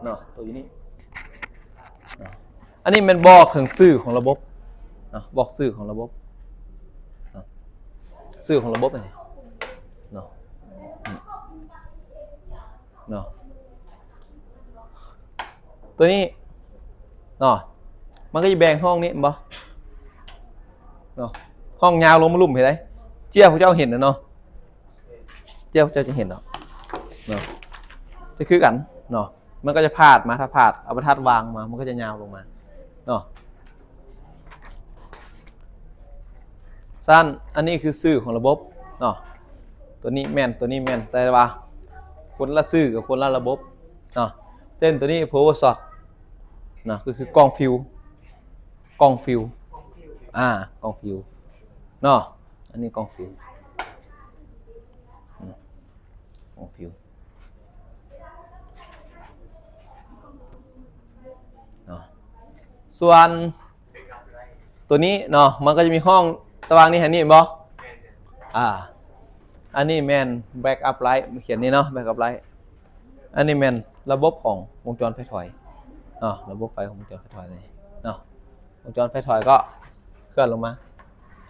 เนาะตัวนี้อันนี้มันบอกถึงสื่อของระบบบอกสื่อของระบบสื่อของระบบอะไรเนาะเนาะตัวนี้เนาะมันก็จะแบ่งห้องนี้บ่เนาะห้องยาวลงมาลุ่มเห็นไหมเจ้าพระเจ้าเห็นนะเนาะเจ้าพระเจ้าจะเห็นเนาะจะคือกันเนาะมันก็จะพาดมาถ้าพาดเอาบรรทัดวางมามันก็จะยาวลงมาเนาะสั้นอันนี้คือสื่อของระบบเนาะตัวนี้แม่นตัวนี้แม่นแต่ว่าคนละสื่อกับคนละระบบเนาะเส้นตัวนี้ power source เนาะคือกล้องฟิวกล้องฟิวกล้องฟิวเนาะอันนี้กล้องฟิวกล้องฟิวเนาะส่วนตัวนี้เนาะมันก็จะมีห้องตารางนี้เห็นนี่บ่อันนี้แมน backup light เขียนนี่เนาะ backup light อันนี้แมนระบบของวงจรไฟถอยระบบไฟของวงจรไฟถอยนี่เนาะวงจรไฟถอยก็เคลื่อนลงมา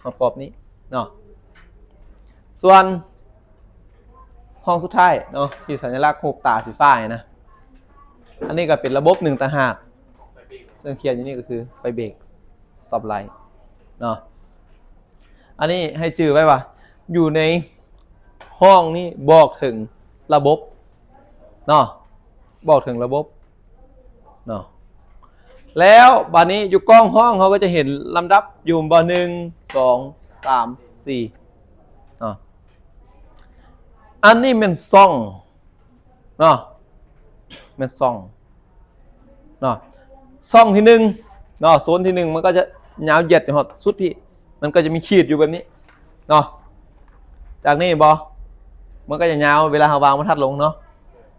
ประกอบนี้เนาะส่วนห้องสุดท้ายเนาะที่สัญลักษณ์6ตาสีฟ้านะอันนี้ก็เป็นระบบหนึ่งต่างหากซึ่งเขียนอยู่นี่ก็คือไฟเบรก stop light เนาะอันนี้ให้จื่อไว้ว่าอยู่ในห้องนี้บอกถึงระบบเนาะบอกถึงระบบเนาะแล้วบัดนี้อยู่กล้องห้องเขาก็จะเห็นลำดับอยู่เบอร์1 2 3 4เนาะอันนี้เป็นซ่องเนาะเป็นซ่องเนาะซ่องที่1เนาะโซนที่1มันก็จะยาวเหยียดจนหดสุดที่มันก็จะมีขีดอยู่แบบนี้เนาะจากนี้บอมันก็จะยาวเวลาเราวางบรรทัดลงเนาะ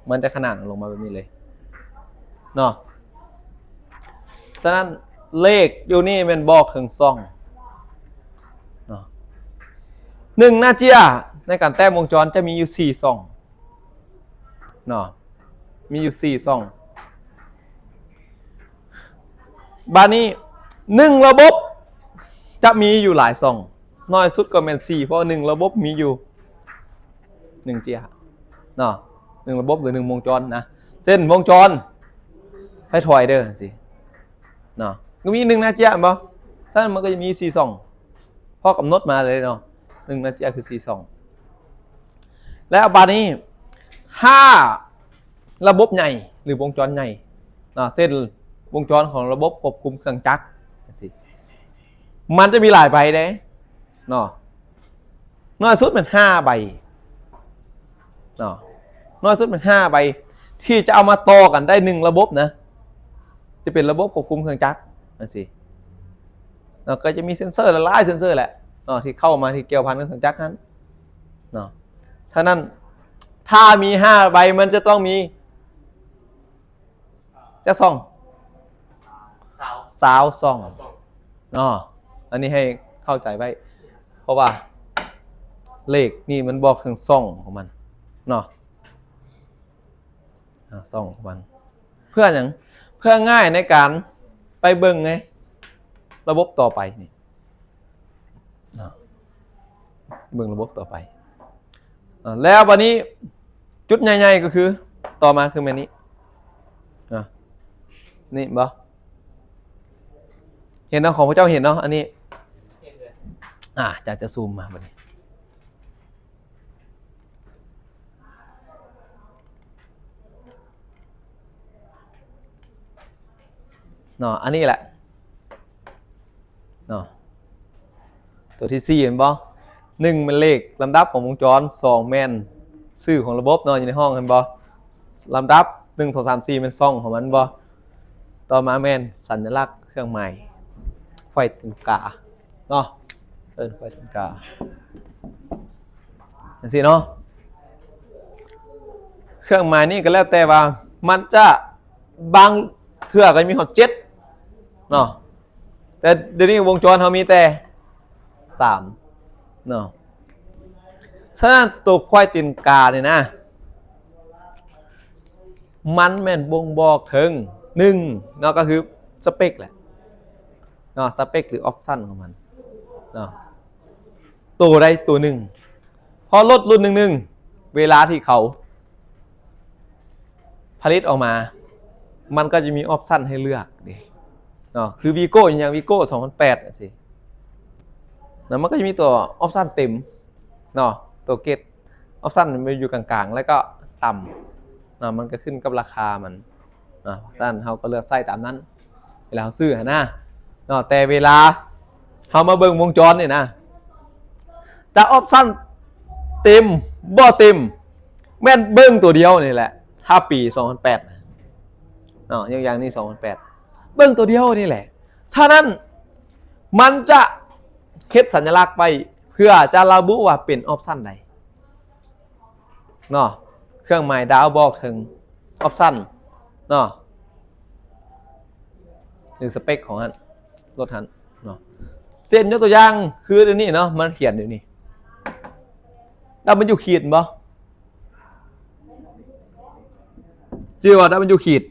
มันจะขนาดลงมาแบบนี้เลยเนาะฉะนั้นเลขอยู่นี่เป็นบอกถึงซ่องเนาะ1หน้าเจียในการแต้มวงจรจะมีอยู่4ซ่องเนาะมีอยู่4ซ่องบานี้1ระบบจะมีอยู่หลายซ่องน้อยสุดก็เป็น4เพราะ1ระบบมีอยู่1เจียเนาะ1ระบบหรือ1วงจรนะเส้นวงจรให้ถอยเด้อสิเนาะก็มี1นาเจียบ่ฉะนั้นมันก็จะมี4ซ่องพอกำหนดมาเลยเนาะ1นาเจียคือ4ซ่องแล้วบานี้5ระบบใหญ่หรือวงจรใหญ่เนาะเส้นวงจรของระบบควบคุมเครื่องจักรสิมันจะมีหลายใบเด้เนาะน้อยสุดเป็น5ใบเนาะน้อยสุดเป็น5ใบที่จะเอามาต่อกันได้1ระบบนะจะเป็นระบบควบคุมเครื่องจักรนั่นสิเนาะก็จะมีเซ็นเซอร์หลายเซ็นเซอร์แหละเนาะที่เข้ามาที่เกี่ยวพันกับเครื่องจักรนั้นเนาะฉะนั้นถ้ามี5ใบมันจะต้องมีจะซ่องสาวซ่องเนาะอันนี้ให้เข้าใจไว้เพราะว่าเลขนี่มันบอกถึงซ่องของมันเนาะซ่องของมันเพื่ออย่างเพื่อง่ายในการไปเบิ่งไงระบบต่อไปนี่เบิ่งระบบต่อไปแล้ววันนี้จุดใหญ่ๆก็คือต่อมาคือแม่นี้นี่บ่เห็นเนาะของพระเจ้าเห็นเนาะอันนี้จะซูมมาแบบนี้เนาะอันนี้แหละเนาะตัวที่4เห็นบ่1เป็นเลขลำดับของวงจร2แม่นชื่อของระบบเนาะอยู่ในห้องเห็นบ่ลำดับ1 2 3 4เป็นซ่องของมันบ่ต่อมาแม่นสัญลักษณ์เครื่องหมายไฟตีนกาเนาะไฟตีนกาจังซี่เนาะเครื่องหมายนี่ก็แล้วแต่ว่ามันจะบางเทื่อก็มีหอด7เนาะแต่เดี๋ยวนี้วงจรเขามีแต่3เนาะฉะนั้นตัวควายตีนกาเนี่ยนะ มันแม่นบ่งบอกถึงหนึ่งเนาะก็คือสเปคแหละเนาะสเปคหรือออปชั่นของมันเนาะตัวใดตัวหนึ่งพอรถรุ่นหนึ่งเวลาที่เขาผลิตออกมามันก็จะมีออปชั่นให้เลือกดิเนาะคือวีโก้อย่างวีโก้2008สินะมันก็จะมีตัวออปชั่นเต็มเนาะตัวเกตออปชั่นมันอยู่กลางๆแล้วก็ต่ำเนาะมันก็ขึ้นกับราคามันเนาะด้านเขาก็เลือกใส่ตามนั้นเวลาเขาซื้อนะเนาะแต่เวลาเขามาเบิ่งวงจรเนี่ยนะจะออปชั่นเต็มบ่เต็มแม่นเบิ่งตัวเดียวนี่แหละถ้าปี2008เนาะอย่างนี้2008เบิ่งตัวเดียวนี่แหละฉะนั้นมันจะเฮ็ดสัญลักษณ์ไปเพื่อจะระบุว่าเป็นออปชั่นใดเนาะเครื่องหมายดาวบอกถึงออปชั่นเนาะหรือสเปคของมันรถทันเนาะเส้นยกตัวอย่างคือเดี๋ยวนี้เนาะมันเขียนเดี๋ยวนี้แล้วมันอยู่ขีดบ่จื่อว่าแล้วมันอยู่ขีด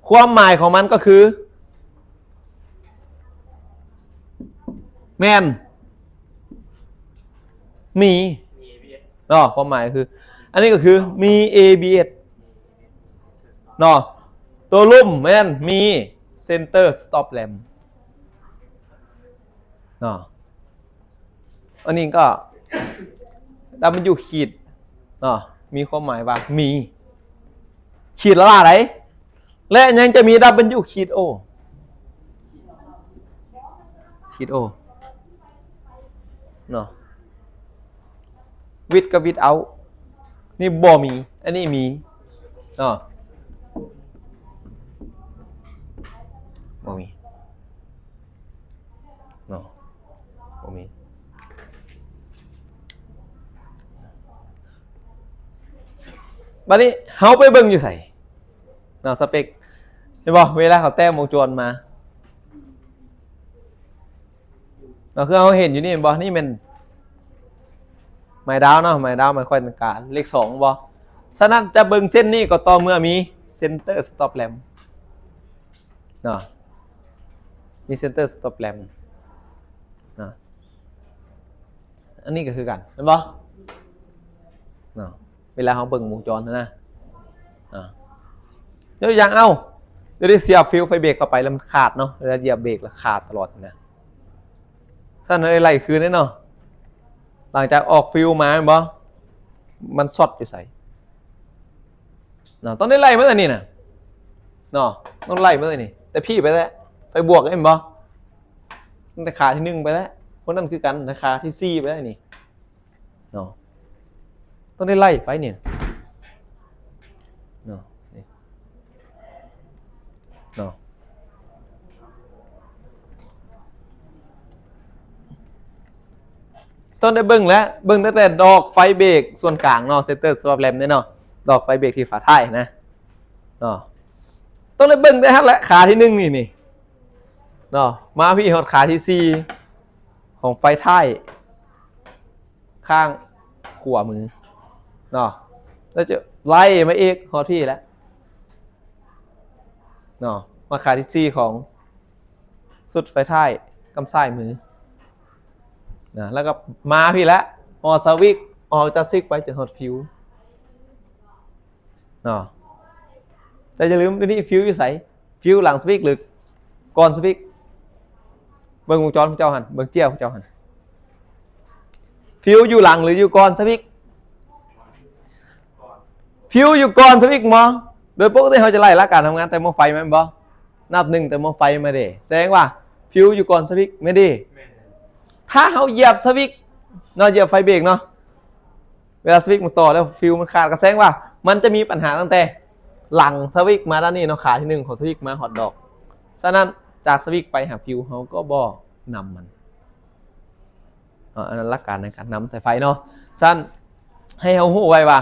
ความหมายของมันก็คือแม่นมีเนาะความหมายคืออันนี้ก็คือมี ABS เนาะตัวลุ่มแม่นมี Center Stop Lamp เนาะอันนี้ก็ดับมันอยู่ขีดเนาะมีความหมายว่ามีขีดละล่าไหนและยังจะมีดับมันอยู่ขีดโอขีดโอเนาะวิดกับวิดเอานี่บ่มีอันนี้มีเนาะบ่มีเนาะบ่มีบัดนี้เฮาไปเบิ่งอยู่ไสเนาะสเปคเห็นบ่เวลาเขาแต้มวงจรมาเนาะคือเฮาเห็นอยู่นี่เห็นบ่นี่มันหมายดาวเนาะหมายดาวหมายความเป็นการเลข2บ่ฉะนั้นจะเบิ่งเส้นนี้ก็ต่อเมื่อมี Center Stop Lamp เนาะมี Center Stop Lamp นะอันนี้ก็คือกันเห็นบ่เนาะเวลาเขาเบิ่งวงจรนะเดี๋ยวอย่างเอาเดี๋ยวได้เสียบฟิวไฟเบรกเข้าไปแล้วมันขาดเนาะเวลาเหยียบเบรกแล้วขาดตลอดนะสั้นอะไรคืนนี่เนาะหลังจากออกฟิวมาบ่มันช็อตอยู่ใส่เนาะต้องได้ไล่เมื่อไหร่นี่นะเนาะต้องไล่เมื่อไหร่นี่แต่พี่ไปแล้วไปบวกเห็นบ่ตั้งแต่ขาที่1ไปแล้วคนนั้นคือกันราคาที่4ไปแล้วนี่เนาะต้องได้ไล่ไปเนี่ยเนาะเนาะต้องได้เบิ่งแล้วเบิ่งตั้งแต่ดอกไฟเบรกส่วนกลางเนาะเซนเตอร์สวอปแรมเนี่ยเนาะดอกไฟเบรกที่ฝาท้ายนะเนาะต้องได้เบิ่งได้ฮะและขาที่1นี่เนาะมาพี่หดขาที่4ของไฟท้ายข้างขวามือเนาะแล้วจะไล่มาอีกฮอตพี่แล้วเนาะมาขาที่4ของสุดไฟท้ายกำซ้ายมือนะแล้วก็มาพี่แล้วออกสวิกออกจากซิกไปจนฮอตฟิวเนาะแต่อย่าลืมนี่ฟิวอยู่ใส่ฟิวหลังสวิกหรือก่อนสวิกเบิ่งวงจรของเจ้าหันเบิ่งเจี้ยวของเจ้าหันฟิวอยู่หลังหรืออยู่ก่อนสวิกฟิวอยู่ก่อนสวิกมองโดยปกติเขาจะไล่ละการทำงานแต่โมไฟไหมบอนับ1แต่โมไฟมาเด้แสดงว่าฟิวอยู่ก่อนสวิกไม่ดีถ้าเขาเหยียบสวิกเนาะเหยียบไฟเบรกเนาะเวลาสวิกมันต่อแล้วฟิวมันขาดก็แสดงว่ามันจะมีปัญหาตั้งแต่หลังสวิกมาด้านนี้เนาะขาที่1ของสวิกมาฮอตดอกฉะนั้นจากสวิกไปหาฟิวเขาก็บ่นำมันอันนั้นหลักการในการนำสายไฟเนาะสั้นให้เขาหู้ไว้ว่า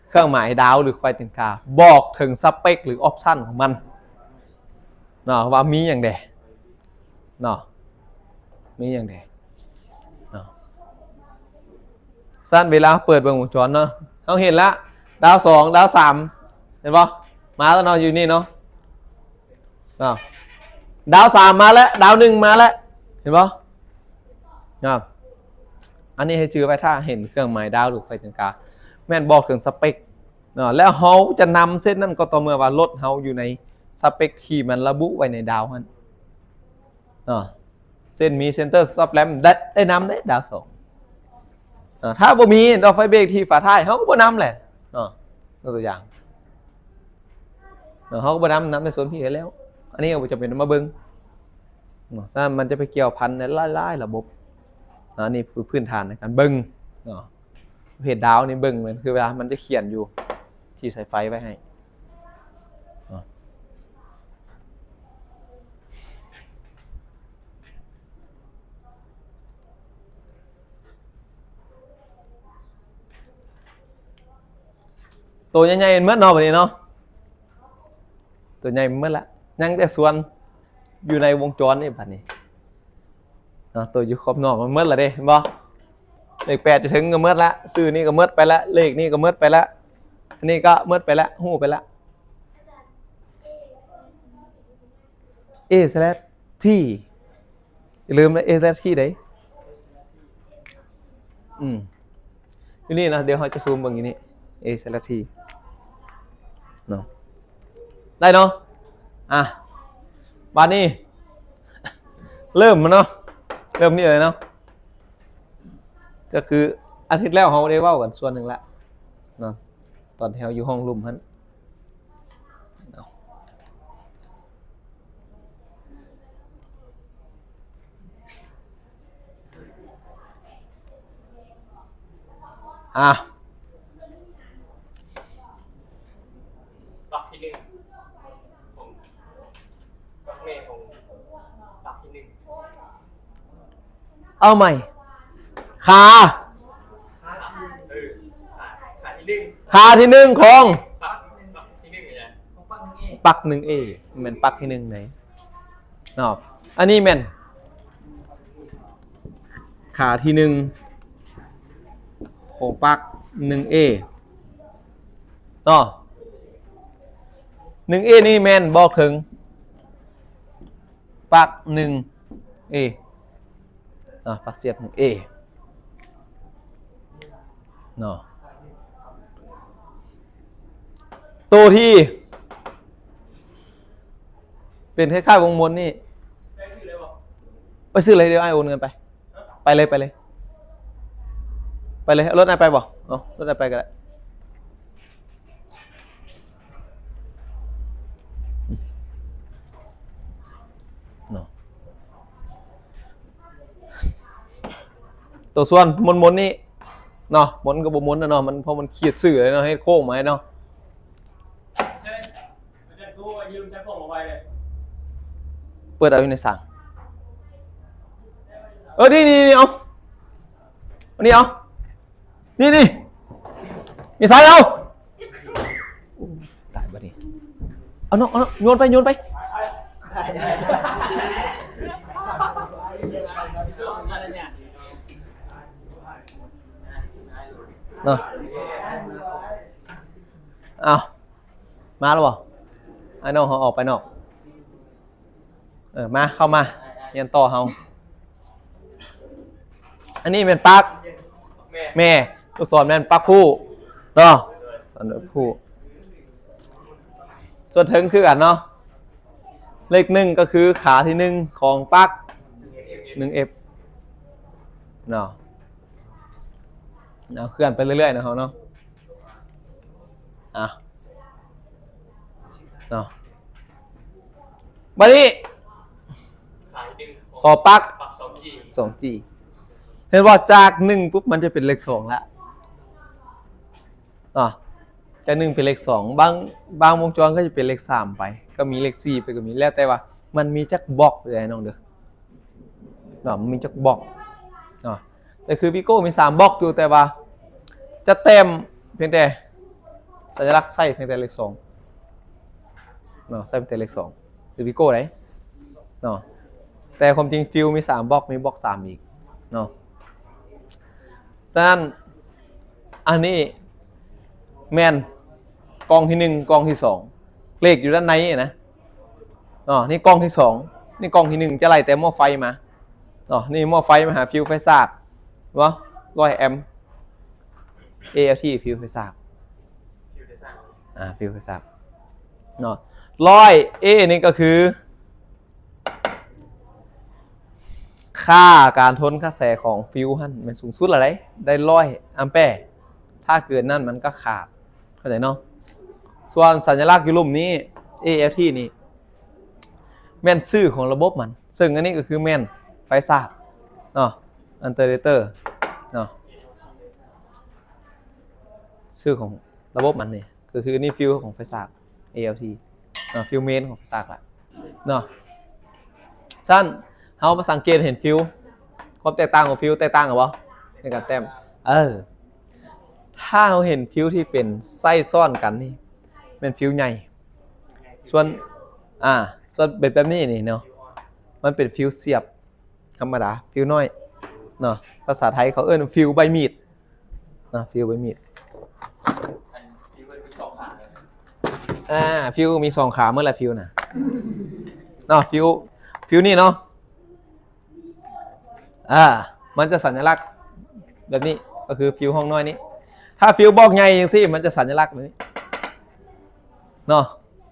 เครื่องหมายดาวหรือไฟตินกาบอกถึงสเปคหรือออปชั่นของมันเนาะว่ามีอย่างใดเนาะมีอย่างใดเนาะสั้นเวลาเปิดเบิ่งวงจรเนาะ เขาเห็นแล้วดาว2ดาว3เห็นปะมาแล้วเนาะอยู่นี่เนาะดาว3มาแล้วดาว1มาแล้วเห็นปะอันนี้ให้จื้อไว้ถ้าเห็นเครื่องหมายดาวหรือไฟจังกาแม่นบอกถึงสเปคแล้วเฮาจะนำเส้นนั้นก็ต่อเมื่อว่ารถเฮาอยู่ในสเปคที่มันระบุไว้ในดาวนั้นเส้นมีเซนเตอร์สต็อปแลมป์ได้นำได้ดาว2ถ้าบ่มีดอกไฟเบรกที่ฝาท้ายเฮาก็บ่นำแหละตัวอย่างเขาก็บ่นำในส่วนพี่เห็นแล้วอันนี้ก็จะเป็นมาเบิ้งถ้ามันจะไปเกี่ยวพันในหลายๆระบบนี่คือพื้นฐานในการเบิ้งเพจดาวนี่เบิ้งมันคือเวลามันจะเขียนอยู่ที่ใส่ไฟไว้ให้ตัวใหญ่ๆเมื่อเนาะแบบนี้เนาะตัวใหญ่เมื่อละยังแต่ส่วนอยู่ในวงจรนี่แบบนี้ตัวอยู่ครอบนอกมันเมื่อละเด้เห็นบ่เลข8จะถึงก็เมื่อละซื้อนี่ก็เมื่อไปละเลขนี่ก็เมื่อไปละอันนี้ก็เมื่อไปละหู้ไปละA/T อย่าลืมนะ A/T ไหนอยู่นี่นะเดี๋ยวเขาจะซูมเบิ่งอยู่นี่ A/T เนาะได้เนาะบานนี้เริ่มมันเนาะเริ่มนี่เลยเนาะก็คืออาทิตย์แล้วเขาได้เว้ากันส่วนหนึ่งละเนาะตอนที่เขาอยู่ห้องรุมฮั่นปักที่1ผมปักเมย์ผมปักที่1เอาใหม่ขา ขาที่1ของปักที่1ไงปัก1A เหมือนปักที่1ไหนอันนี้แม่นขาที่1ของปัก 1A 1A นี่แม่นบอกถึงปัก 1A ปักเสียบ 1A ตัวที่เป็นคล้ายๆวงมนนี่ไปซื้อเลยเดี๋ยวไอ้โอนเงินไปเลยรถไอ้ไปบอกรถไอ้ไปก็ได้ตัวส่วนมนนี่มนกับบ่มนนะมันเพราะมันเขียดสื่อเลยให้โค้งมาให้เปิดเอาอยู่ในสั่งนี่เอาอันนี้เอานี่มีสายเอาตายบ่ดิเอาเนาะโยนไปเนาะมาแล้วบ่ไอ้น้องเขาออกไปนอกมาเข้ามาเรียนต่อเฮาอันนี้เป็นปักแม่ตัวสอนแม่นปักผู้สอนผู้ส่วนถึงคือกันเนาะเลข1ก็คือขาที่1ของปัก 1F เคลื่อนไปเรื่อยๆนะเขาเนาะบัดนี้ขอปัก 2G เห็นว่าจาก1ปุ๊บมันจะเป็นเลข2แล้วจาก1เป็นเลข2บางวงจรก็จะเป็นเลข3ไปก็มีเลข4ไปก็มีแล้วแต่ว่ามันมีจักบล็อกเลยน้องเด้อมันมีจักบล็อกแต่คือพี่โก้มี3บล็อกอยู่แต่ว่าจะเต็มเพียงแต่สัญลักษณ์ใส่เพียงแต่เลข2ใส่เพียงแต่เลข2คือพี่โก้ไหนแต่ความจริงฟิวมี3บล็อกมีบล็อก3อีกฉะนั้นอันนี้ แมนกองที่หนึ่งกองที่สองเลขอยู่ด้านในนะอ๋อนี่กองที่สองนี่กองที่หนึ่งจะไล่แต่หม้อไฟมาอ๋อนี่หม้อไฟมาหาฟิวไฟซากวะ100 แอมป์ AFT ฟิวไฟซาก ฟิวจะสร้าง ฟิวไฟซากเนาะ100 A นี่ก็คือค่าการทนกระแสของฟิวฮันมันสูงสุดอะไรได้100 แอมป์ถ้าเกินนั่นมันก็ขาดเข้าใจเนาะส่วนสัญลักษณ์อยู่ลุ่มนี้ AFT นี่แม่นชื่อของระบบมันซึ่งอันนี้ก็คือแม่นไฟซากเนาะอันเตอร์เรเตอร์เนาะชื่อของระบบมันนี่ก็คือนี่ฟิวของไฟซาก ALT เนาะฟิวเมนของไฟซากละเนาะสั้นเฮามาสังเกตเห็นฟิวความแตกต่างของฟิวแตกต่างกับวะในการแต้มถ้าเราเห็นฟิวที่เป็นไส้ซ่อนกันนี่เป็นฟิวใหญ่ส่วนส่วนแบบนี้นี่เนาะมันเป็นฟิวเสียบธรรมดาฟิวน้อยเนาะภาษาไทยเขาเอิ้นฟิวใบมีดนะฟิวใบมีดอันฟิวมันมีสองขาเลย ฟิวมี2 ขาเมื่อไรฟิวน่ะเนาะฟิวนี่เนาะมันจะสัญลักษณ์แบบนี้ก็คือฟิวห้องน้อยนี้ถ้าฟิวบอกใหญ่ยังสิมันจะสัญลักษณ์แบบนี้เนาะ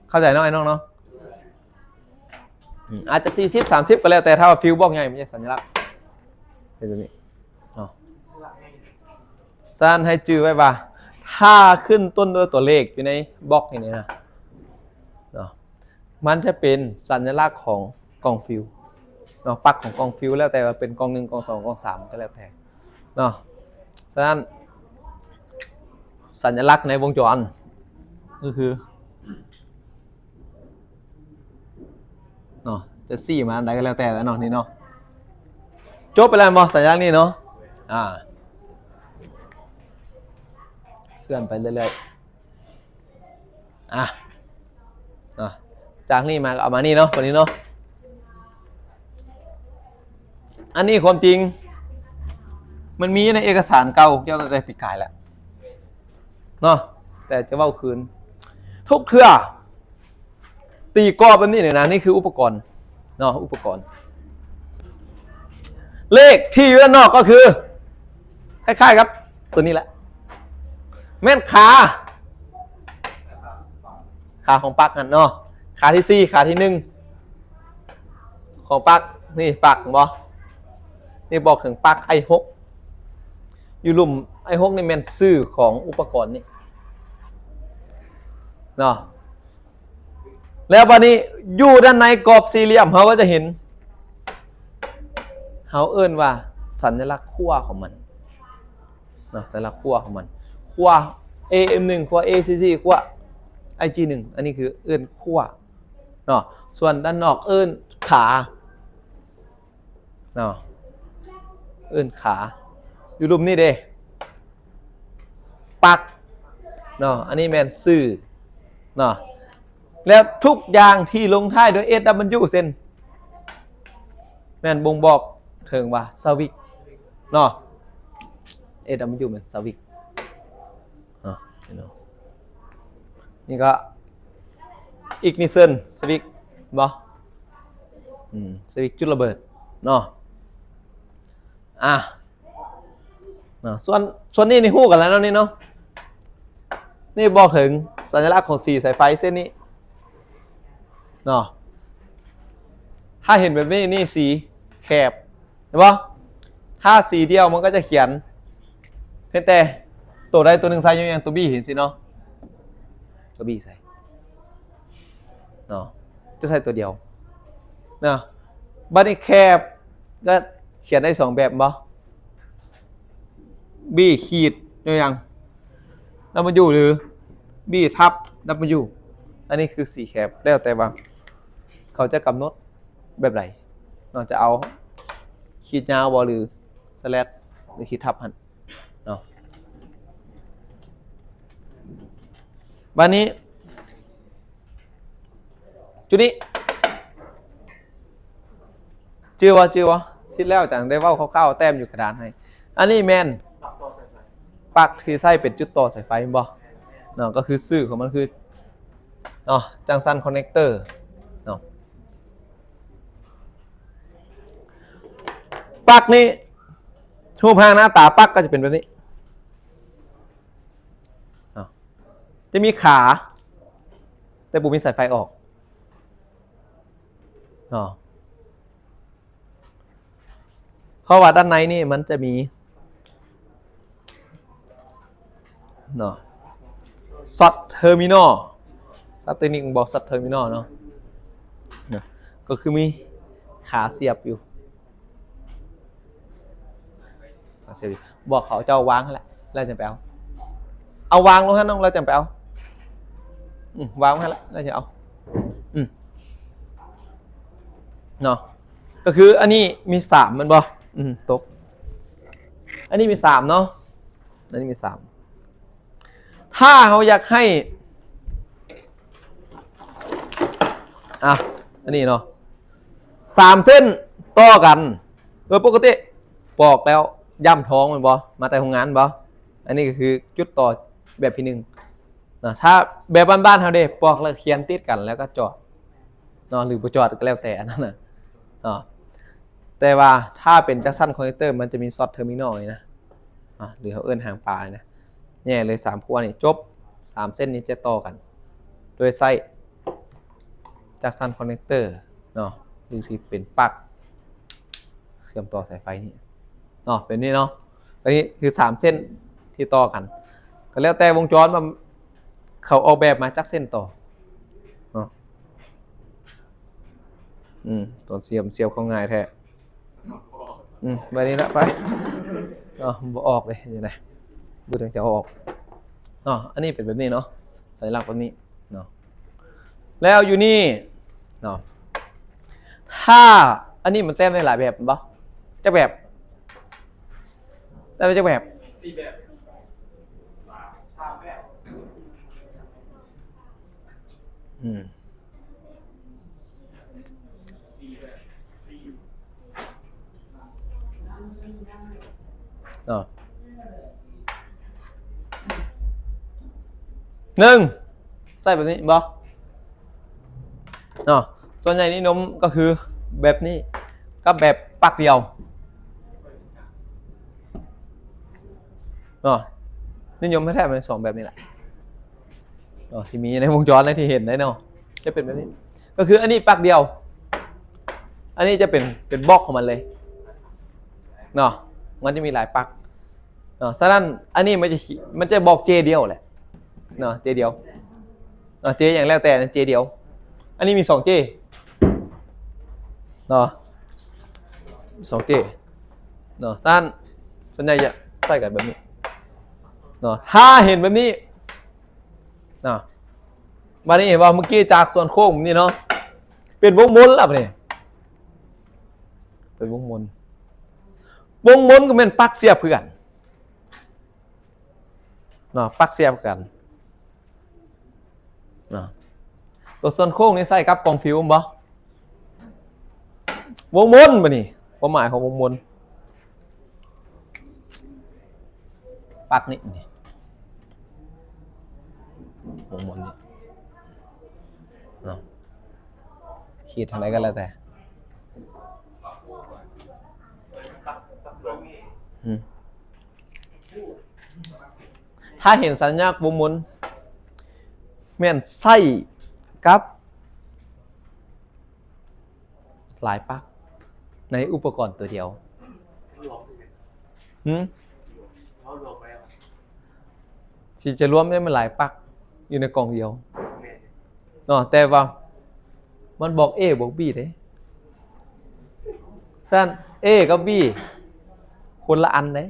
เข้าใจน้อยน้องเนาะอาจจะ40-30ก็แล้วแต่ถ้าว่าฟิวบอกใหญ่มันจะสัญลักษณ์เป็นแบบนี้เนาะสั้นให้จื้อไว้ว่าถ้าขึ้นต้นด้วยตัวเลขอยู่ในบล็อกนี่นะเนาะมันจะเป็นสัญลักษณ์ของกล่องฟิวเนาะปลั๊กของกล่องฟิวแล้วแต่ว่าเป็นกล่อง1กล่อง2กล่อง3ก็แล้วแต่เนาะฉะนั้นสัญลักษณ์ในวงจรก็คือเนาะจะซี่มาอันใดก็แล้วแต่แล้วเนาะนี่เนาะจบไปแล้วมั้งสัญลักษณ์นี่เนาะเคลื่อนไปเรื่อยๆจากนี่มาก็เอามานี่เนาะตัวนี้เนาะอันนี้ความจริงมันมีในเอกสารเก่าเกี่ยวกับปีกายแหละเนาะแต่จะเว้าคืนทุกเครือตีกรอบแบบนี้เนี่ยนะนี่คืออุปกรณ์เนาะอุปกรณ์เลขที่อยู่ด้านนอกก็คือคล้ายๆครับตัวนี้แหละแม่นขาของปลั๊กกันเนาะขาที่4ขาที่1ของปลั๊กนี่ปลั๊กบอนี่บอกถึงปลั๊กi6อยู่ลุ่มi6นี่แม่นชื่อของอุปกรณ์นี่เนาะแล้ววันนี้อยู่ด้านในกรอบสี่เหลี่ยมเขาก็จะเห็นเขาเอิ้นว่าสัญลักษณ์ขั้วของมันเนาะสัญลักษณ์ขั้วของมันขั้ว AM1 ขั้ว ACC ขั้ว IG1 อันนี้คือเอิ้นขั้วเนาะส่วนด้านนอกเอิ้นขาเนาะเอิ้นขาอยู่รูปนี้เด้ปักเนาะอันนี้แมนซื่อเนาะแล้วทุกอย่างที่ลงท้ายด้วย SW เส้นแมนบ่งบอกถึงว่าสวิกเนาะ SW เป็นสวิกนี่ก็อีกนิเซนสวิกบ่สวิกจุดระเบิดเนาะส่วนนี้ในหู้กันแล้วนี่เนาะนี่บอกถึงสัญลักษณ์ของสีสายไฟเส้นนี้เนาะถ้าเห็นแบบนี้นี่สีแคบเห็นปะถ้าสีเดียวมันก็จะเขียนเพียงแต่ตัวใดตัวหนึ่งใส่อย่างตัวบี้เห็นสิเนาะตัวบี้ใส่เนาะจะใส่ตัวเดียวเนาะบัดนี้แคบก็เขียนได้2แบบบ่บี้ขีดอย่างW หรือบี้ทับ W อันนี้คือสีแคบแล้วแต่ว่าเขาจะกำหนดแบบไหนเราจะเอาขีดยาวบอหรือสแลชหรือขีดทับหันเนาะวันนี้จุดนี้จื้อวะที่แล้วจังได้เว้าคร่าวๆแต้มอยู่กระดานให้อันนี้แมนปักที่ใส่เป็นจุดต่อสายไฟบ่ เนาะก็คือชื่อของมันคือเนาะจังซันคอนเนคเตอร์เนาะปลั๊กนี้รูปร่างหน้าตาปลั๊กก็จะเป็นแบบนี้จะมีขาแต่บุมีสายไฟออกเนาะเพราะว่าด้านในนี่มันจะมีเนาะซ็อตเทอร์มินอลซับเทคนิคบอกซ็อตเทอร์มินอลเนาะก็คือมีขาเสียบอยู่บอกเขาจะเอาวางแหละเราจะไปเอาวางลงฮะน้องเราจะไปเอาวางให้แล้วเราจะเอาเนาะก็คืออันนี้มี3มันบ่ตกอันนี้มี3เนาะอันนี้มี3ถ้าเขาอยากให้อันนี้เนาะ3เส้นต่อกันปกติบอกแล้วย่ำท้องมันบ่มาแต่โรงงานบ่อันนี้ก็คือจุดต่อแบบที่1นะถ้าแบบบ้านๆเขาเด้ปอกแล้วเขียนติดกันแล้วก็จอดเนาะหรือบ่จอดก็แล้วแต่อันนั้นน่ะเนาะแต่ว่าถ้าเป็นจักสันคอนเนคเตอร์มันจะมีซ็อตเทอร์มินอลนะหรือเขาเอิ้นหางปลานะแน่เลย3ขั้วนี่จบ3เส้นนี้จะต่อกันโดยใช้จักสันคอนเนคเตอร์เนาะหรือที่เป็นปลั๊กเชื่อมต่อสายไฟนี่เนาะเป็นนี่เนาะอันนี้คือ3เส้นที่ต่อกันก็แล้วแต่วงจรมันเขาออกแบบมาจักเส้นต่อเนาะตัวเสียบเข้าง่ายแท้ไปนี้ละไปบ่ออกเลยยังไงดูถึงจะออกอันนี้เป็นแบบนี้เนาะสัญลักษณ์แบบนี้เนาะแล้วอยู่นี่เนาะถ้าอันนี้มันแต้มได้หลายแบบปะจะแบบได้ไหมจะแบบ4 แบบ3 แบบ ใส่แบบนี้บอส่วนใหญ่นิยมก็คือแบบนี้กับแบบปักเดียวนิยมไม่แทบเป็น2แบบนี้แหละที่มีในวงจรในที่เห็นได้เนาะจะเป็นแบบนี้ก็คืออันนี้ปักเดียวอันนี้จะเป็นบล็อกของมันเลยมันจะมีหลายปักฉะนั้นอันนี้มันจะบอกเจเดียวแหละเจเดียวเจอย่างแล้วแต่เจเดียวอันนี้มี2เจ2เจสั้นส่วนใหญ่จะใส่กันแบบนี้ถ้าเห็นแบบนี้มานี่เห็นว่าเมื่อกี้จากส่วนโค้งนี่เนาะเป็นวงมนแล้วเนี่ยเป็นวงมนก็เป็นปลั๊กเสียบเพื่อนปลั๊กเสียบกันตัวส่วนโค้งนี่ใส่กับกล่องฟิวส์บ่วงมนป่ะนี่ความหมายของวงมนปลั๊กนี่วงมนนี่ขีดทางไหนกันแล้วแต่ถ้าเห็นสัญญาณวงมนแม่นไส้กับหลายปลั๊กในอุปกรณ์ตัวเดียวที่จะรวมได้มันหลายปลั๊กอยู่ในกล่องเดียวแต่ว่ามันบอก A บอก B เด้สั้น A กับ B คนละอันเด้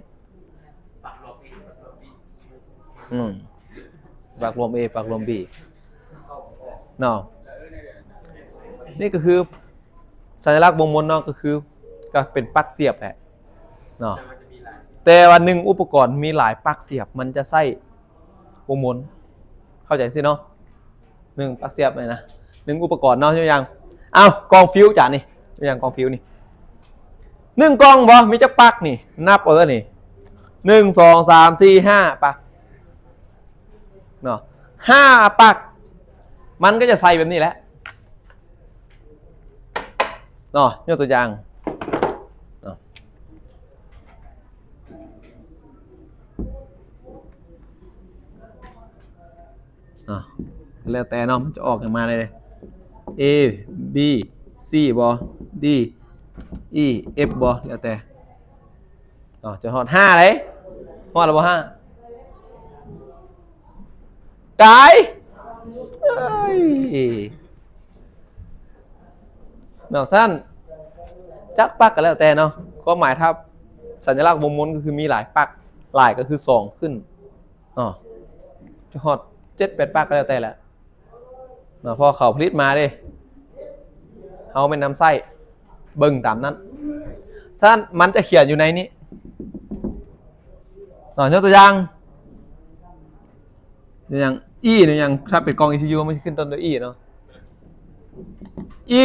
ปักรวม A ปักรวม B ปักรวม A ปักรวม B นี่ก็คือสัญลักษณ์วงมนก็คือก็เป็นปลั๊กเสียบแหละแต่ว่า1อุปกรณ์มีหลายปลั๊กเสียบมันจะใส่วงมนเข้าใจสิเนาะ1ปลั๊กเสียบเลยนะ1อุปกรณ์ตัวอย่างกองฟิวส์จ้ะนี่ตัวอย่างกองฟิวส์นี่1กองบ่มีจักปลั๊กนี่นับเอาแล้วนี่1 2 3 4 5ปลั๊ก 5 ปลั๊กมันก็จะใส่แบบนี้แหละเนาะยกตัวอย่างเนาะแล้วแต่เนาะมันจะออกมาเลย A B C บอ D E F บอแล้วแต่จะหอด5เลยหอดหรือบ่5กายเอ้ยเนาะสั้นจักปักกันแล้วแต่เนาะความหมายถ้าสัญลักษณ์วงม้วนก็คือมีหลายปักหลายก็คือ2ขึ้นจะหอด7-8 ปักก็แล้วแต่แหละเนาะพอเขาผลิตมาดิเขาเป็นน้ำไส้เบิ่งตามนั้นสั้นมันจะเขียนอยู่ในนี้ยกตัวอย่างE เนี่ยอย่างถ้าเป็นกอง ECU มันจะขึ้นต้นด้วย E เนาะ E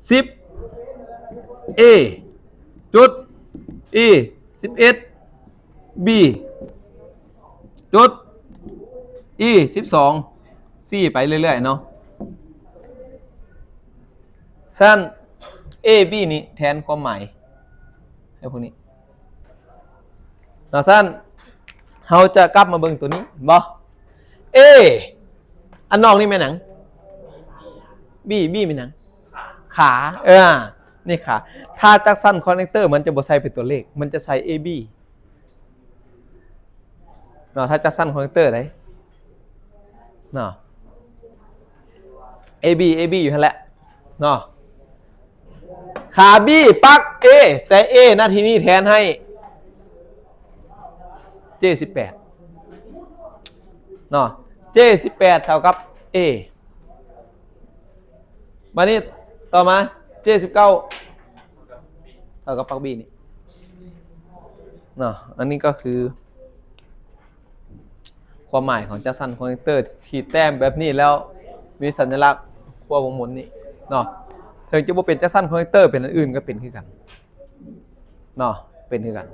10 A จุด E 11 B จุด E 12 C ไปเรื่อยๆเนาะสั้น A B นี้แทนความหมายให้พวกนี้สั้นเราจะกลับมาเบิ่งตัวนี้บ่ A อันนอกนี่แม่หนัง B เป็นหนังขานี่ขาถ้าจักสั้นคอนเนคเตอร์มันจะบ่ใส่เป็นตัวเลขมันจะใส่ AB เนาะถ้าจักสั้นคอนเนคเตอร์ได้เนาะ AB อยู่นั่นแหละเนาะขา B ปัก A แต่ A หน้าที่นี้แทนให้ J18 เนาะ J18 เท่ากับ A มานี่ต่อมา J19 เท่ากับปลั๊ก B นี่เนาะอันนี้ก็คือความหมายของจักสันคอนเนคเตอร์ที่แต้มแบบนี้แล้วมีสัญลักษณ์ขั้ววงหมุนนี่เนาะถึงจะบ่เป็นจักสันคอนเนคเตอร์เป็นอันอื่นก็เป็นคือกันเนาะเป็นคือกัน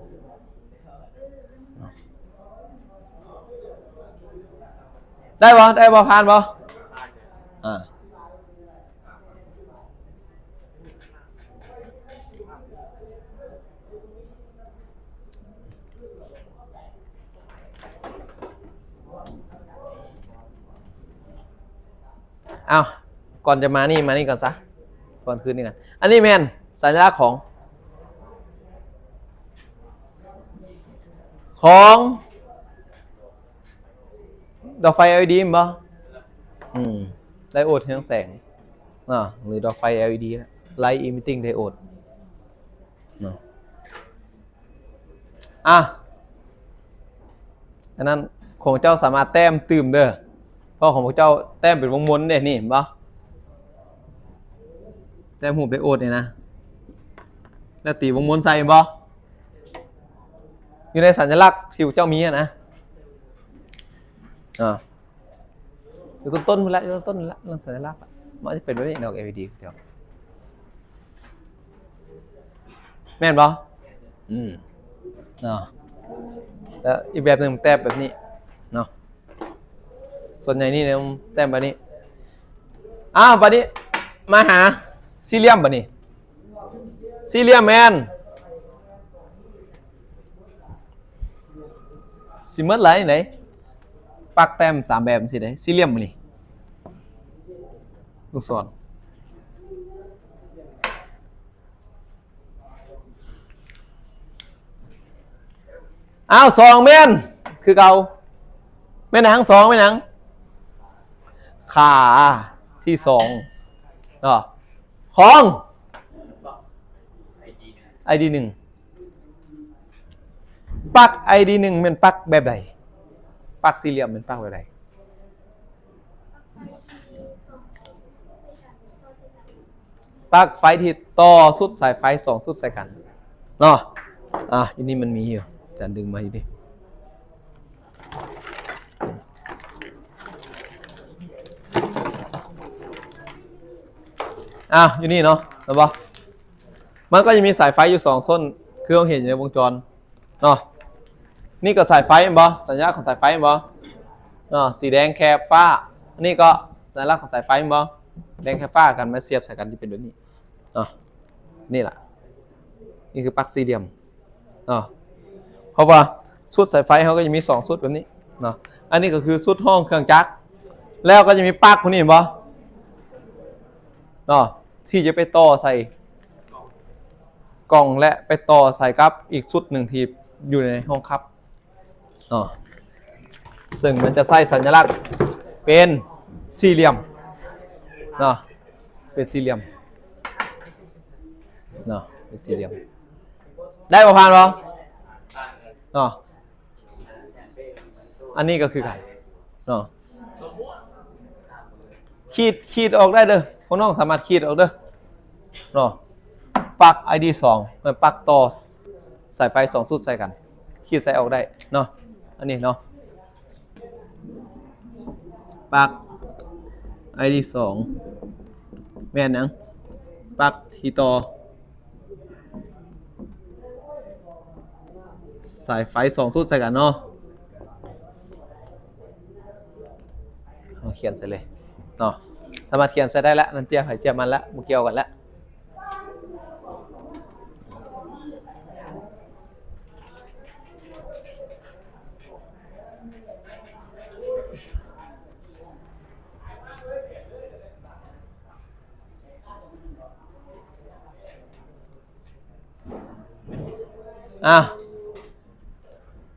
ได้บ่ผ่านบ่เอาก่อนจะมานี่ก่อนซะก่อนคืนนี่กันอันนี้แมนสัญลักษณ์ของดอกไฟ LED มั้ยบ่ไดโอดเรืองแสงหรือดอกไฟ LED Light Emitting Diode อันนั้นของเจ้าสามารถแต้มตื่มเด้อเพราะของพวกเจ้าแต้มเป็นวงม้วนเนี่ยนี่เห็นปะแต้มหูไดโอดเนี่ยนะแล้วตีวงม้วนใส่บ่อยู่ในสัญลักษณ์ที่พวกเจ้ามีนะอยู่ต้นละเรื่องสัญลักษณ์มันจะเป็นแบบนี้ดอก LED เดียวแม่นบ่แล้วอีกแบบหนึ่งแต้มแบบนี้เนาะส่วนใหญ่นี่เนี่ยแต้มแบบนี้บัดนี้มาหาสี่เหลี่ยมบัดนี้สี่เหลี่ยมแมนสิเมื่อไหร่ไหนปักแต้ม3แบบสิได้สี่เหลี่ยมบัดนี้ลูกศร2แม่นคือเก่าแม่นหนัง2แม่นหนังขาที่2ของ ID 1ปลั๊ก ID 1เป็นปลั๊กแบบใดปลั๊กสี่เหลี่ยมเป็นปลั๊กแบบใดปลั๊กไฟที่ต่อสุดสายไฟ2สุดใส่กันเนาะอยู่นี่มันมีอยู่จะดึงมาอยู่ดิอยู่นี่เนาะเห็นปะมันก็จะมีสายไฟอยู่2ส้นคือเราเห็นอยู่ในวงจรเนาะนี่ก็สายไฟเห็นปะสัญญาณของสายไฟเห็นปะ เนาะสีแดงแคบฟ้าอันนี้ก็สัญลักษณ์ของสายไฟมั้งแดงแคบฟ้ากันมาเสียบใส่กันที่เป็นแบบนี้เนาะนี่แหละนี่คือปลั๊กสี่เหลี่ยมเนาะเพราะว่าสุดสายไฟเขาก็จะมี2สุดแบบนี้เนาะอันนี้ก็คือสุดห้องเครื่องจักรแล้วก็จะมีปลั๊กพวกนี้เห็นปะเนาะที่จะไปต่อใส่กล่องและไปต่อใส่กับอีกสุดหนึ่งที่อยู่ในห้องคับเนาะซึ่งมันจะใส่สัญลักษณ์เป็นสี่เหลี่ยมเนาะเป็นสี่เหลี่ยมเนาะเป็นสี่เหลี่ยมได้ประมาณบ่เนาะอันนี้ก็คือกันเนาะขีดออกได้เด้อคนน้องสามารถขีดออกเด้อเนาะปลั๊ก ID 2มันปลั๊กต่อสายไฟ2สุดใส่กันขีดใส่ออกได้เนาะอันนี้เนาะปลั๊ก ID 2แม่นยังปลั๊กที่ต่อสายไฟ2สุดใส่กันเนาะเอาเขียนใส่เลยเนาะสามารถเขียนใส่ได้แล้วนั่นเจียไผ่เจียมันแล้วมุเกี่ยวกันแล้ว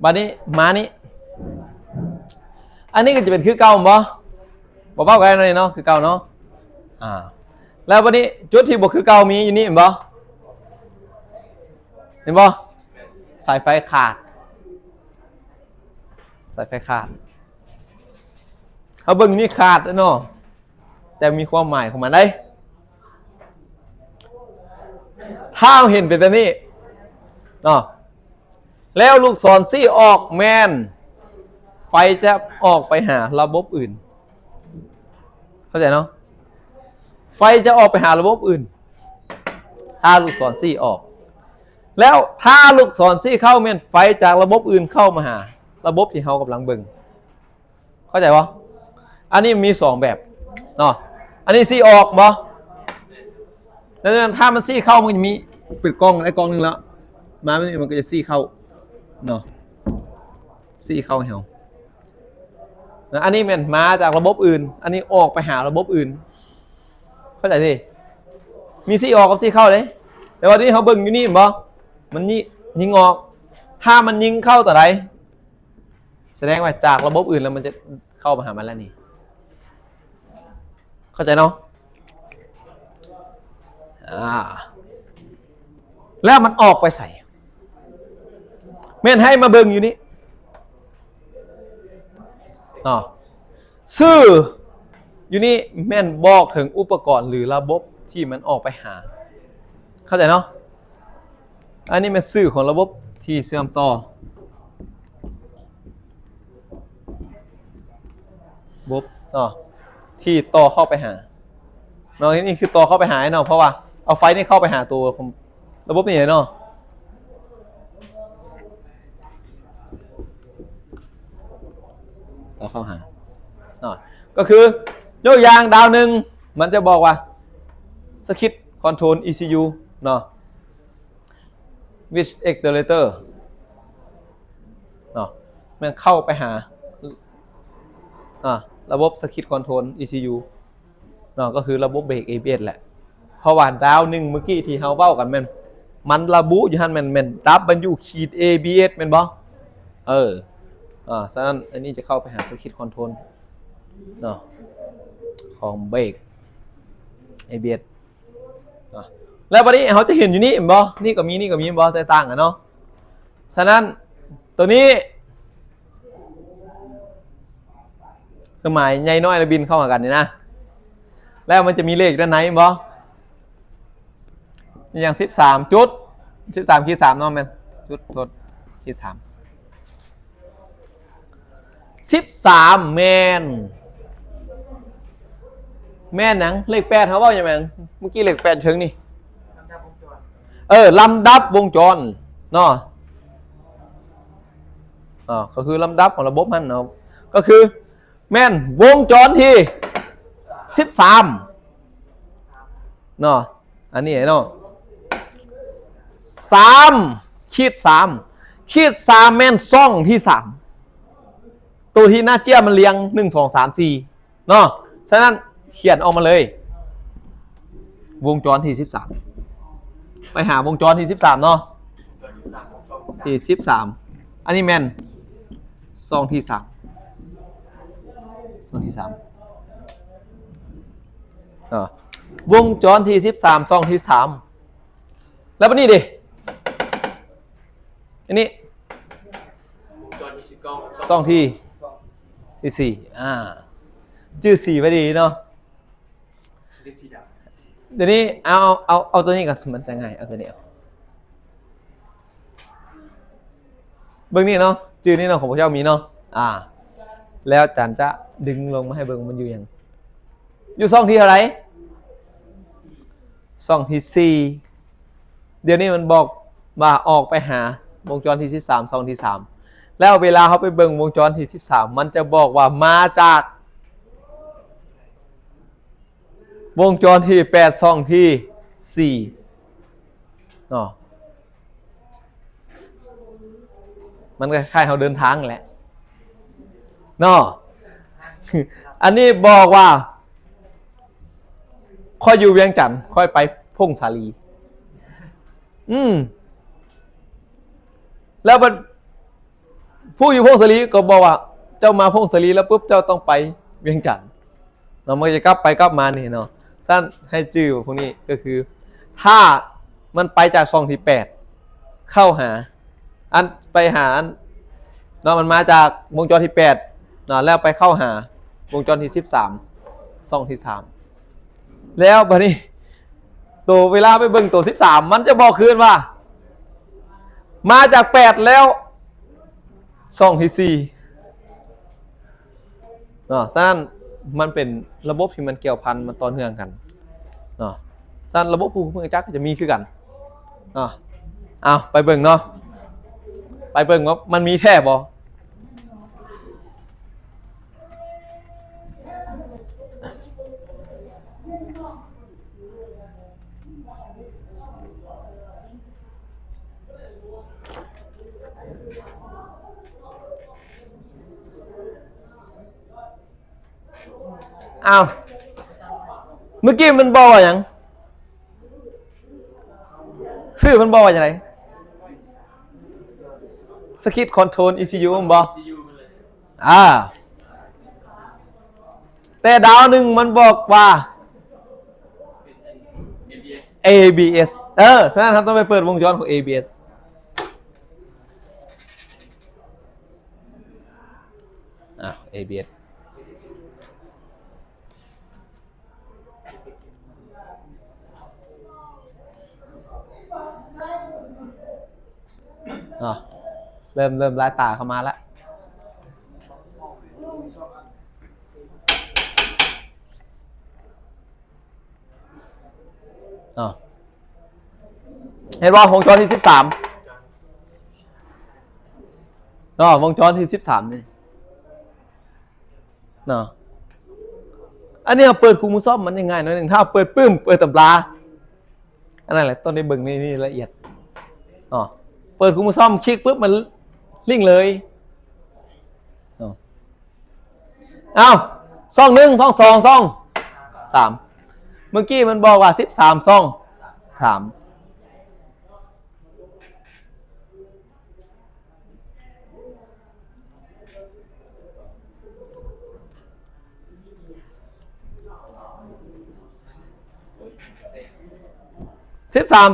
บัดนี้มานี้อันนี้ก็จะเป็นคือเก่าบ่เบ้ากันเลยเนาะคือเก่าเนาะแล้วบัดนี้จุดที่บ่คือเก่ามีอยู่นี่เห็นบ่สายไฟขาดสายไฟขาดเขาเบิ่งนี่ขาดเนาะแต่มีความหมายของมันได้ถ้าเห็นเป็นแบบนี้เนาะแล้วลูกศรซี่ออกแมนไฟจะออกไปหาระบบอื่นเข้าใจเนาะไฟจะออกไปหาระบบอื่นถ้าลูกศรซี่ออกแล้วถ้าลูกศรซี่เข้าแมนไฟจากระบบอื่นเข้ามาหาระบบที่เขากำลังเบิ่งเข้าใจปะอันนี้มี2แบบเนาะอันนี้ซี่ออกบ่แล้วถ้ามันซี่เข้ามันจะมีปิดกล้องไอ้กล้องนึงแล้วมามันก็จะซี่เข้าเนาะซี่เข้าเหรออันนี้มันมาจากระบบอื่นอันนี้ออกไปหาระบบอื่นเข้าใจสิมีซี่ออกกับซี่เข้าเลยแต่วันนี้เขาเบิ่งอยู่นี่บ่มันนี่ยิงออกถ้ามันยิงเข้าต่อใดแสดงว่าจากระบบอื่นแล้วมันจะเข้ามาหามันแล้วนี่เข้าใจเนาะแล้วมันออกไปใส่แม่นให้มาเบิ่งอยู่นี่ชื่ออยู่นี่แม่นบอกถึงอุปกรณ์หรือระบบที่มันออกไปหาเข้าใจเนาะอันนี้เป็นชื่อของระบบที่เชื่อมต่อระบบที่ต่อเข้าไปหาเนาะนี่คือต่อเข้าไปหาเนาะเพราะว่าเอาไฟนี่เข้าไปหาตัวระบบนี่เนาะต่อเข้าหาก็คือยกอย่างดาวหนึ่งมันจะบอกว่าสคริปต์คอนโทรล ECU เนาะ with accelerator เนาะมันเข้าไปหาระบบสคริปต์คอนโทรล ECU เนาะก็คือระบบเบรก ABS แหละเพราะว่าดาวหนึ่งเมื่อกี้ที่เราเว้ากันมันระบุอยู่หั่นมันดับมันอยู่ขีด ABS แม่นบ่ฉะนั้นอันนี้จะเข้าไปหาสคริปต์คอนโทรลเนาะของเบรก ABS แล้วบัดนี้เขาจะเห็นอยู่นี่บ่นี่ก็มีบ่แตกต่างกันเนาะฉะนั้นตัวนี้คือหมายใหญ่น้อยและบินเข้าหากันนี่นะแล้วมันจะมีเลขด้านในบ่อย่าง13จุด13/3เนาะแม่นจุดลด/3 13แม่นหนังเลข8เขาว่าอย่างไรเมื่อกี้เลข8ถึงนี่ลำดับวงจรเนาะก็คือลำดับของระบบมันเนาะก็คือ แม่นวงจรที่13เนาะอันนี้เนาะ3 ขีด 3แม่นซ่องที่3ตัวที่หน้าเจี้ยมันเรียง1 2 3 4เนาะฉะนั้นเขียนออกมาเลยวงจรที่13ไปหาวงจรที่13เนาะที่13อันนี้แม่นซ่องที่3ซ่องที่3วงจรที่13ซ่องที่3แล้วปะนี่ดิอันนี้ซ่องที่4ชื่อ4ไว้ดีเนาะเดี๋ยวนี้เอาตัวนี้ก่อนมันจะง่ายเอาตัวนี้เบิ้งนี่เนาะชื่อนี่เนาะของพระเจ้ามีเนาะแล้วอาจารย์จะดึงลงมาให้เบิ้งมันอยู่อย่างอยู่ซ่องที่อะไรซ่องที่4เดี๋ยวนี้มันบอกว่าออกไปหาวงจรที่13ซ่องที่3แล้วเวลาเขาไปเบิ่งวงจรที่13มันจะบอกว่ามาจากวงจรที่8ซ่องที่4เนาะมันก็คล้ายๆเขาเดินทางแหละเนาะอันนี้บอกว่าค่อยอยู่เวียงจันทร์ค่อยไปพงสาลีแล้วมันผู้อยู่พงศลีก็บอกว่าเจ้ามาพงศลีแล้วปุ๊บเจ้าต้องไปเวียงจันทร์เราไม่จะกลับไปกลับมานี่เนาะสั้นให้จื่อพวกนี้ก็คือถ้ามันไปจากช่องที่8เข้าหาอันไปหาอันเนาะมันมาจากวงจรที่8เนาะแล้วไปเข้าหาวงจรที่13ช่องที่3แล้วบัดนี้ตัวเวลาไปเบิ่งตัว13มันจะบอกคืนว่ามาจาก8แล้วช่องที่4เนาะฉะนั้นมันเป็นระบบที่มันเกี่ยวพันมันต่อเนื่องกันเนาะฉะนั้นระบบภูมิคุ้มกันจักรจะมีคือกันเนาะเอาไปเบิ่งเนาะไปเบิ่งว่ามันมีแท้บ่เมื่อกี้มันบอกว่าอย่างชื่อมันบอกว่าอย่างไรสคิดคอนโทรล ECU มันบอกแต่ดาวหนึ่งมันบอกว่า ABS ฉะนั้นครับต้องไปเปิดวงจรของ ABS ABSเริ่มลายตาเข้ามาแล้วเห็นว่าวงจรที่13วงจรที่13นี่อันนี้เราเปิดคูมูซ่อมมันยังไงหน่อยหนึ่งถ้าเปิดปื้มเปิดตำราอันนั้นแหละต้นในเบิ่งนี่ละเอียดเปิดคูมูซ่อมคลิกปุ๊บมันลิงก์เลยซ่อง1ซ่อง2ซ่อง3เมื่อกี้มันบอกว่า13ซ่อง313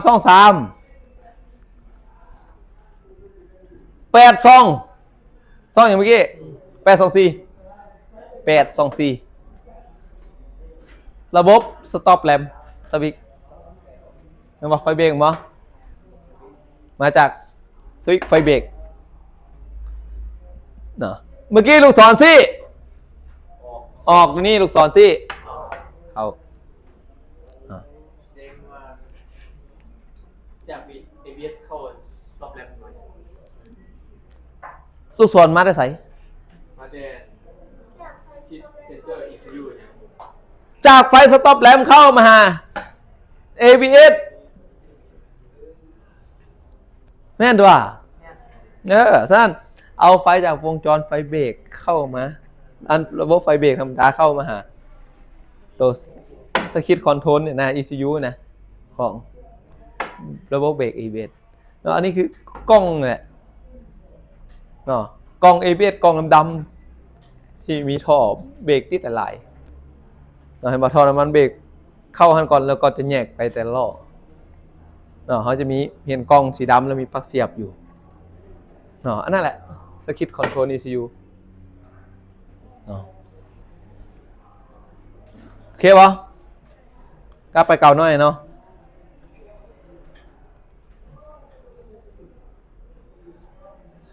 ซ่อง3 8ซ่องอย่างเมื่อกี้8ซ่อง4 8ซ่อง4ระบบสต็อปแรมสวิตช์มันบอกไฟเบรกมั้ยมาจากสวิตช์ไฟเบรกเมื่อกี้ลูกศรซี่ออกนี่ลูกศรซี่เอาจากABSเข้า stop lamp หน่อยลูกศรมาได้ใส่มาแต่ CCU จากไฟสต็อปแลมป์เข้ามาหา ABS แม่นตัวสั้นเอาไฟจากวงจรไฟเบรกเข้ามาอันระบบไฟเบรกธรรมดาเข้ามาหาตัวสคิดคอนโทรลเนี่ยนะ ECU นะของระบบเบรก ABS แล้วอันนี้คือกล้องแหละเนาะกล้อง ABS กล้องดำๆที่มีท่อเบรกติดหลายๆเราให้มาท่อน้ำมันเบรกเข้าหันก่อนแล้วก็จะแยกไปแต่ล้อเนาะเขาจะมีเห็นกล้องสีดำแล้วมีปลั๊กเสียบอยู่เนาะอันนั้นแหละสคิดคอนโทรล ECU เนาะโอเคปะกลับไปเก่าหน่อยเนาะ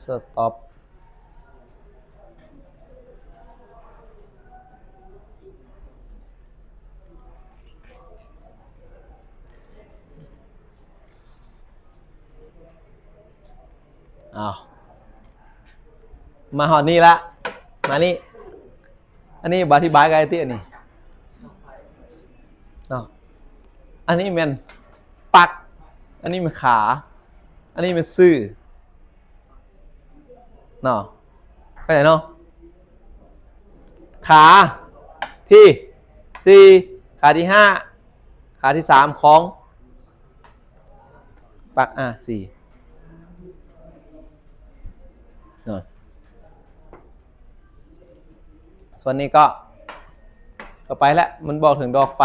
สต็อปอ้าวมาหอดนี่ละมานี่อันนี้บาธิบายกันไอ้เตี้ยนี่เนาะอันนี้มันปักอันนี้มันขาอันนี้มันซื่อเนาะเข้าใจเนาะขาที่4ขาที่5ขาที่3ของปัก4เนาะส่วนนี้ก็ไปแล้วมันบอกถึงดอกไฟ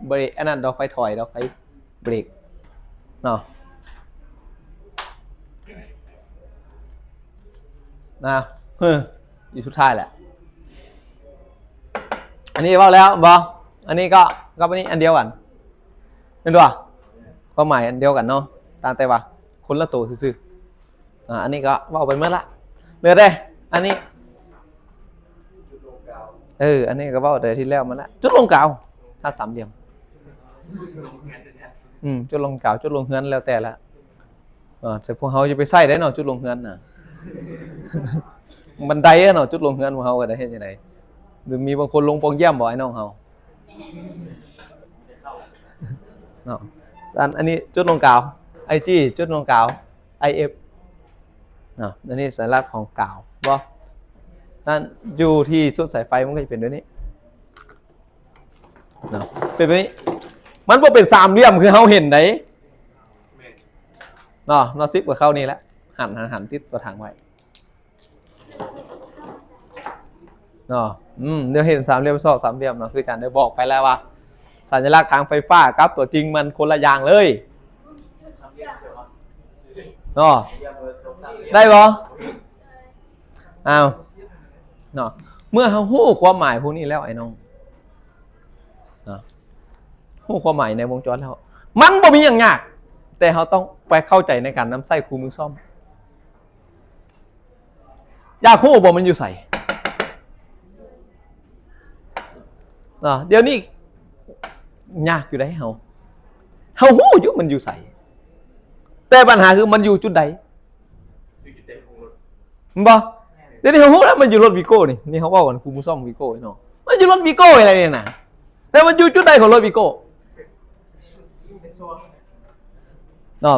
เบรกอันนั้นดอกไฟถอยดอกไฟเบรกเนาะนะอยู่สุดท้ายแหละอันนี้บอกแล้วบอกอันนี้ก็อันนี้อันเดียวกันเห็นด้วยความหมายอันเดียวกันเนาะตามแต่ว่าคนละตัวซื่ออันนี้ก็ว่าไปเมื่อละเมื่อได้อันนี้อันนี้ก็ว่าแต่ที่แล้วมันละจุดลงกาวถ้า3 เหลี่ยมจุดลงกาวจุดลงเฮือนแล้วแต่ละแต่พวกเขาจะไปใส่ได้เนาะจุดลงเฮือนน่ะบันไดเนาะจุดลงเฮือนพวกเขาก็ได้เห็นยังไงหรือมีบางคนลงปองเยี่ยมบ่ไอ้น้องเขาเนาะอันนี้จุดลงกาว IG จุดลงกาว IF เนาะอันนี้สัญลักษณ์ของกาวบ่นั่นอยู่ที่สุดสายไฟมันก็จะเป็นแบบนี้เนาะเป็นแบบนี้มันบ่เป็น3 เหลี่ยมคือเขาเห็นไหนเนาะนอซิปกับเข้านี่แหละหันติดตัวถังไว้เนาะเดี๋ยวเห็น3 เหลี่ยมซอก3 เหลี่ยมเนาะคืออาจารย์ได้บอกไปแล้วว่าสัญลักษณ์ทางไฟฟ้ากับตัวจริงมันคนละอย่างเลยเนาะได้บ่อ้าวเนาะเมื่อเขาฮู้ความหมายพวกนี้แล้วไอ้น้องฮู้ความหมายในวงจรแล้วมันบ่มีอย่างยากแต่เขาต้องไปเข้าใจในการนำไส้คู่มือซ่อมอยากฮู้บ่มันอยู่ใส่เดี๋ยวนี้ยากอยู่ได้เฮาฮู้อยู่มันอยู่ใส่แต่ปัญหาคือมันอยู่จุดใดบ่เดี๋ยวนี้เขาฮู้แล้วมันอยู่รถวีโก้นี่เขาว่ากันคู่มือซ่อมวีโก้เนาะมันอยู่รถวีโก้อะไรเนี่ยนะแต่มันอยู่จุดใดของรถวีโก้เนาะ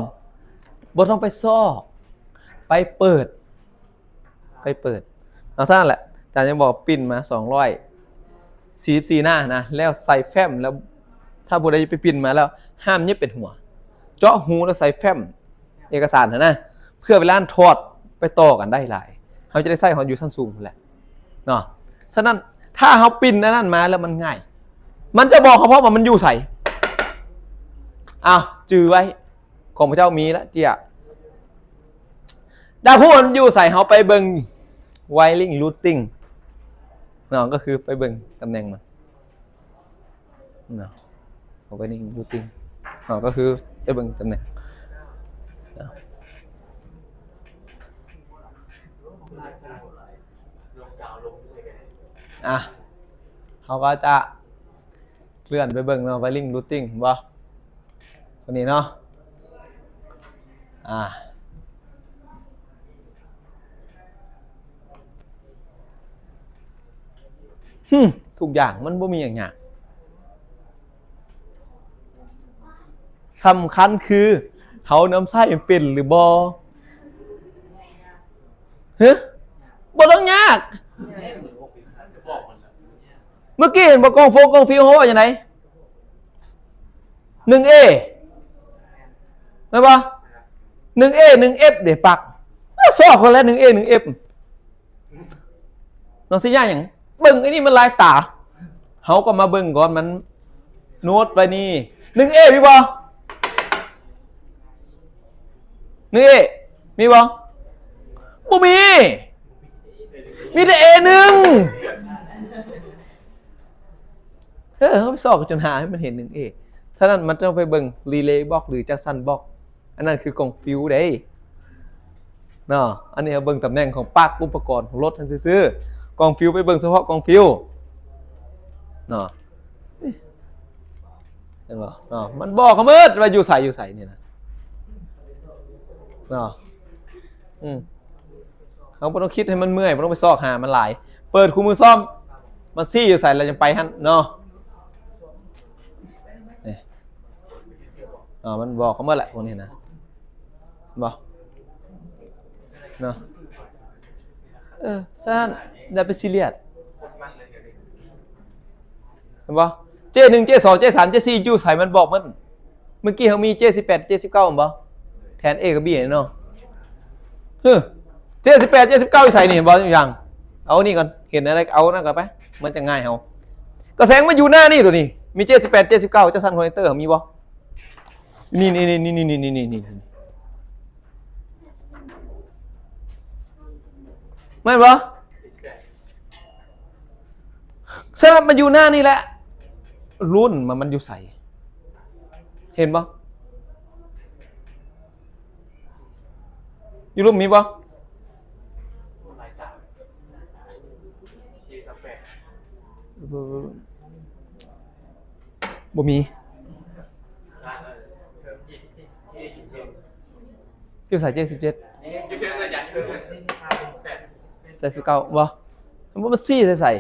บ่ต้องไปซ่อไปเปิดเอาซะนั่นแหละอาจารย์จะบอกปิ้นมา244 หน้านะแล้วใส่แฟ้มแล้วถ้าผู้ใดไปปิ้นมาแล้วห้ามเย็บเป็นหัวเจาะหูแล้วใส่แฟ้มเอกสารนะเพื่อเวลาถอดไปต่อกันได้หลายเขาจะได้ใส่เขาอยู่ชั้นสูงแหละเนาะฉะนั้นถ้าเขาปิ้นนั่นมาแล้วมันง่ายมันจะบอกเขาเพราะว่ามันอยู่ใส่จือไว้ของพระเจ้ามีแล้วเจียดาพูดอยู่ใส่เขาไปเบิงไวริ่งรูทติ้งเนาะก็คือไปเบิงตำแหน่งมันเนาะไวริ่งรูทติ้งเนาะก็คือไปเบิงตำแหน่งเขาก็จะเคลื่อนไปเบิ่งเนาะไวริ่งรูทติ้งบ่ตัวนี้เนาะทุกอย่างมันบ่มีอย่างยาก สำคัญคือเขาน้ำไส้เป็นหรือบอเฮ้ยบ่ต้องยากเมื่อกี้เห็นบอกกองโฟกองฟิวเขาว่าอย่างไร1A ไม่ปะ1A 1F เดี๋ยวปักสอบคนแล้ว 1A 1F น้องสิย่าอย่างเบิ่งไอ้นี่มันลายตาเขาก็มาเบิ่งก่อนมันโน้ตไปนี่ 1A มีบ่ 1A มีบ่บ่มีแต่ A1 เขาไปสอบจนหาให้มันเห็น 1A ฉะนั้นมันต้องไปเบิ่งรีเลย์บล็อกหรือจักสันบล็อกอันนั้นคือกองฟิวเด้เนาะอันนี้เบิ่งตำแหน่งของปลั๊กอุปกรณ์ของรถทันซื้อกองฟิวไปเบิ่งเฉพาะกองฟิวเนาะเห็นบ่เนาะมันบอกเขาเมื่อว่าอยู่ใส่นี่นะเนาะเขาไม่ต้องคิดให้มันเมื่อยไม่ต้องไปซอกหามันหลายเปิดคู่มือซ่อมมันซี่อยู่ใส่เราจะไปฮั่นเนาะนี่มันบอกเขาเมื่อไหร่พวกนี้นะบอกเนาะสั้นอย่าไปซีเรียสเห็นปะJ1 J2 J3 J4อยู่ใส่มันบอกมันเมื่อกี้เขามี J18 J19 บ่แทน A กับ B เนาะJ18 J19 ใส่นี่บ่อย่างเอานี่ก่อนเห็นอะไรเอานั่นก่อนไปมันจะง่ายเอากระแสงมันอยู่หน้านี่ตัวนี้มี J18 J19 จะสั่นคอนเนคเตอร์มีบ่นี่ไม่บ่ใช่มันอยู่หน้านี่แหละรุ่นมันอยู่ใส่เห็นบ่อยู่รูปมีบ่บ่มีอยู่ใส่J17ใส่19บ่มันซี่ใส่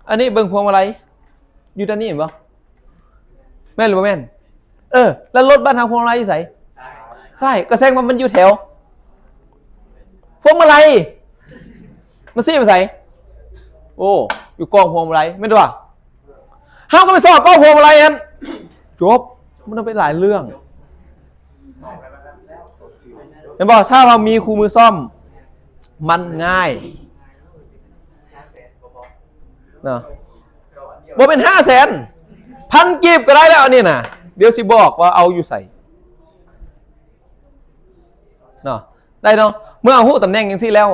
อันนี้เบิ่งพวงมาลัยอยู่ด้านนี้เห็นปะแม่นหรือเปล่าแม่นแล้วรถบ้านทางพวงมาลัยอยู่ใส่ใช่กระแสงมันอยู่แถวพวงมาลัยมันซี่ไปใส่โอ้อยู่กองพวงมาลัยไม่รู้ว่าห้ามก็ไปสอบกองพวงมาลัยอันจบมันต้องเป็นหลายเรื่องเห็นปะถ้าเรามีคู่มือซ่อมมันง่ายเนาะบ่เป็น500,000 กีบก็ได้แล้วอันนี้นะเดี๋ยวสิบอกว่าเอาอยู่ใส่เนาะได้เนาะเมื่อเอาหู้ตำแหน่งอย่างที่แล้ว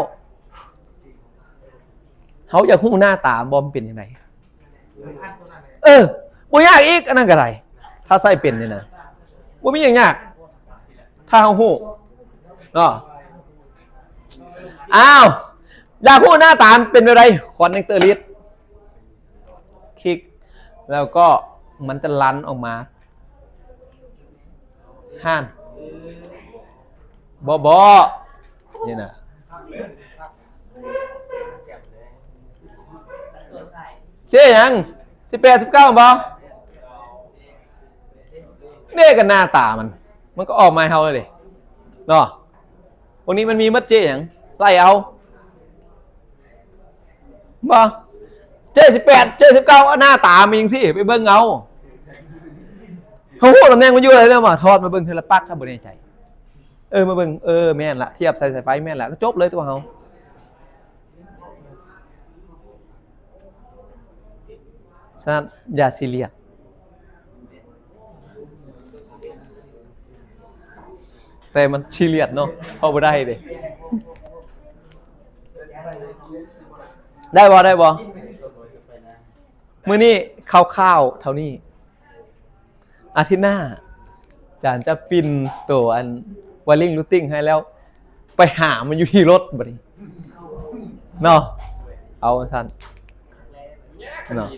เขาอยากหู้หน้าตาบอมเป็นยังไงบ่ยากอีกอันนั้นก็ได้ถ้าใส่เป็นเนี่ยนะบ่มีอย่างยากถ้าเขาหู้เนาะอ้าวอยากหู้หน้าตาเป็นอะไรคอนเนคเตอร์ลิสคลิกแล้วก็มันจะลันออกมาห่านบอนี่นะเจ๊ยัง18 19บอเนี่ยกันหน้าตามันก็ออกมาเฮาเลยเนาะพวกนี้มันมีมัดเจ๊ยังไล่เอาบอJ18 J19หน้าตามีอย่างสิไปเบิ้งเอาเขาพูดตำแหน่งมันอยู่อะไรเนี่ยมาทอดมาเบิ้งเทเลปักถ้าบ่แน่ใจมาเบิ้งแม่นละเทียบใส่ไฟแม่นละก็จบเลยตัวเขาฉะนั้นอย่าซีเรียสแต่มันซีเรียสเนาะพอบ่ได้เลยได้บ่มื้อนี้ข้าวๆเท่านี้อาทิตย์หน้าจานจะปินตัวอันวอลลิ่งรูทติ้งให้แล้วไปหามันอยู่ที่รถบัดนี้เนาะเอาท่านเนาะ